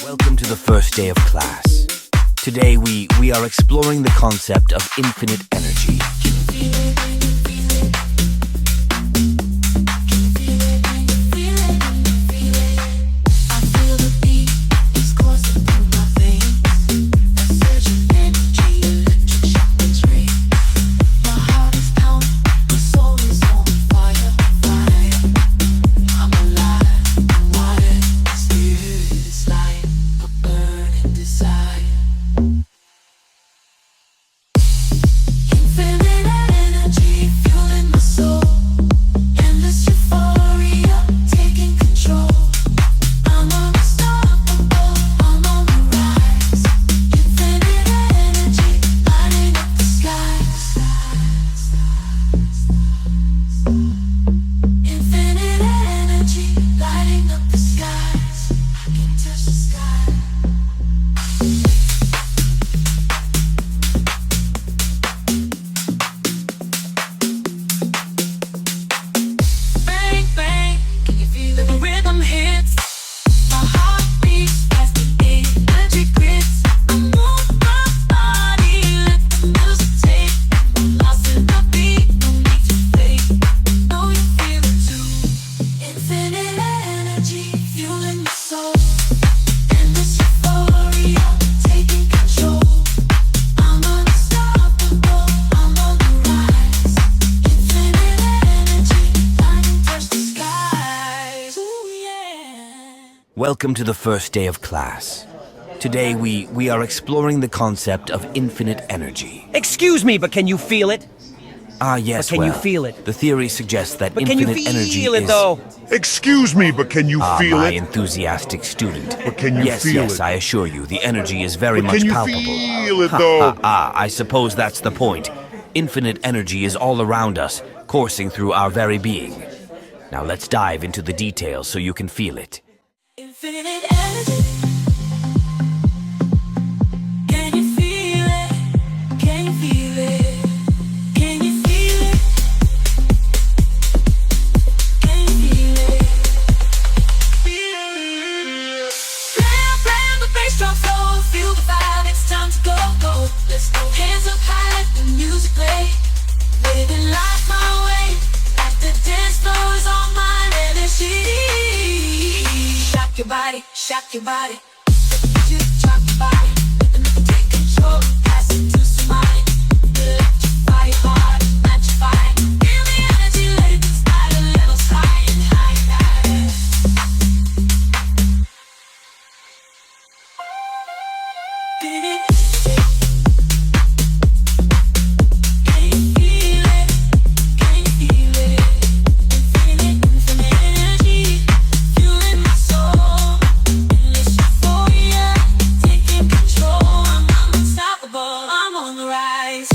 Welcome to the first day of class. Today we are exploring the concept of infinite energy. Welcome to the first day of class. Today we are exploring the concept of infinite energy. Excuse me, but can you feel it? Yes, But can you feel it? The theory suggests that But can you infinite energy feel it, is... though? Excuse me, but can you feel my it? enthusiastic student. But can you yes, feel yes, it? I assure you, the energy is very But much can you palpable. feel it, though? I suppose that's the point. Infinite energy is all around us, coursing through our very being. Now let's dive into the details so you can feel it. Infinite energy. Can you feel it? Can you feel it? Can you feel it? Can you feel it? Blam, the bass drum flow. Feel the vibe, it's time to go, go. Let's go, hands up high, let the music play. Living life my way, like the dance floor is all mine, energy. Shock your body. Just drop your body. Let the music take control. Pass it to somebody. Electrify your heart, electrify. Feel the energy, let it inspire the levels high and high and high. Can you feel it? Can you feel it? Infinite energy, fueling my soul. Euphoria, taking control. I'm unstoppable. I'm on the rise.